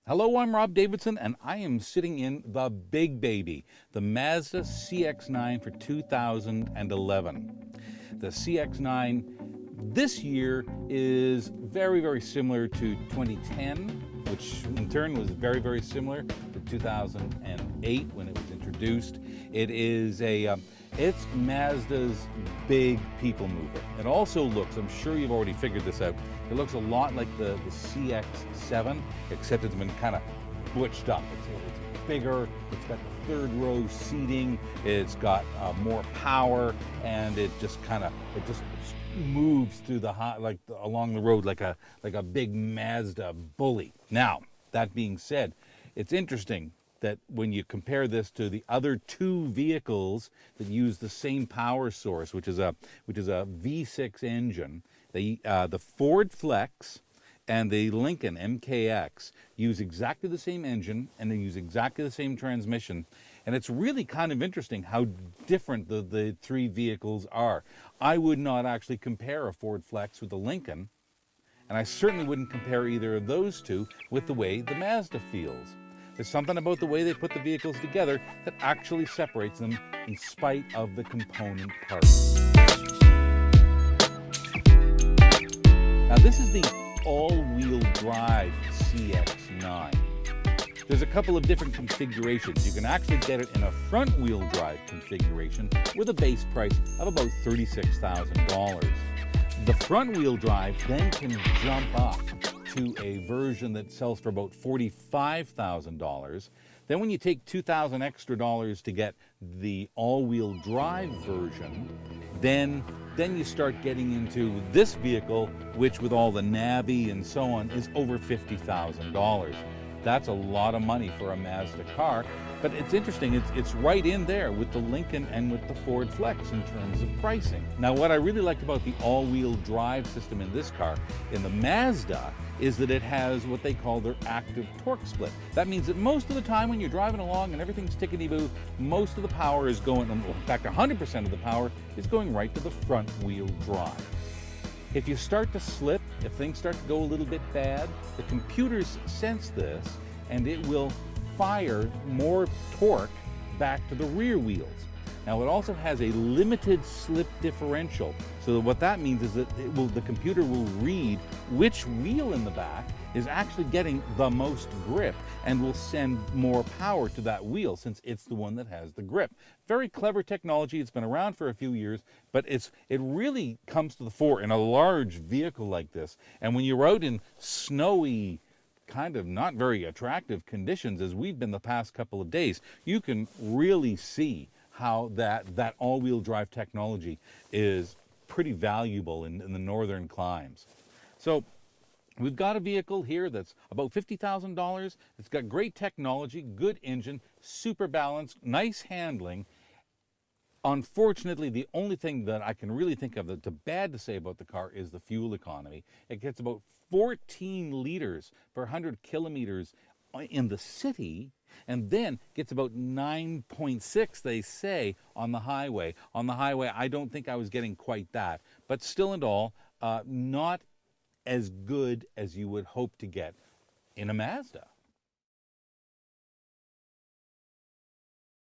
Hello, I'm Rob Davidson, and I am sitting in the big baby, the Mazda CX-9 for 2011. The CX-9 this year is very, very similar to 2010, which in turn was very, very similar to 2008 when it was introduced. It's Mazda's big people mover. It also looks, I'm sure you've already figured this out, it looks a lot like the CX-7, except it's been kind of butched up. It's bigger, it's got the third row seating, it's got more power, and it just moves through along the road like a big Mazda bully. Now, that being said, it's interesting that when you compare this to the other two vehicles that use the same power source, which is a V6 engine, the Ford Flex and the Lincoln MKX use exactly the same engine and they use exactly the same transmission. And it's really kind of interesting how different the three vehicles are. I would not actually compare a Ford Flex with a Lincoln, and I certainly wouldn't compare either of those two with the way the Mazda feels. There's something about the way they put the vehicles together that actually separates them in spite of the component parts. Now this is the all-wheel drive CX-9. There's a couple of different configurations. You can actually get it in a front-wheel drive configuration with a base price of about $36,000. The front-wheel drive then can jump up to a version that sells for about $45,000. Then when you take $2,000 extra to get the all-wheel drive version, then you start getting into this vehicle, which with all the Navi and so on is over $50,000. That's a lot of money for a Mazda car, but it's interesting, it's right in there with the Lincoln and with the Ford Flex in terms of pricing. Now what I really liked about the all-wheel drive system in this car, in the Mazda, is that it has what they call their active torque split. That means that most of the time when you're driving along and everything's tickety-boo, most of the power is going, in fact 100% of the power is going right to the front wheel drive. If you start to slip, if things start to go a little bit bad, the computers sense this and it will fire more torque back to the rear wheels. Now it also has a limited slip differential. So what that means is that the computer will read which wheel in the back is actually getting the most grip and will send more power to that wheel since it's the one that has the grip. Very clever technology. It's been around for a few years, but it really comes to the fore in a large vehicle like this. And when you're out in snowy, kind of not very attractive conditions as we've been the past couple of days, you can really see how that all-wheel drive technology is pretty valuable in the northern climes. So we've got a vehicle here that's about $50,000. It's got great technology, good engine, super balanced, nice handling. Unfortunately, the only thing that I can really think of that's bad to say about the car is the fuel economy. It gets about 14 liters per 100 kilometers in the city, and then gets about 9.6, they say, on the highway. On the highway, I don't think I was getting quite that, but still and all, not as good as you would hope to get in a Mazda.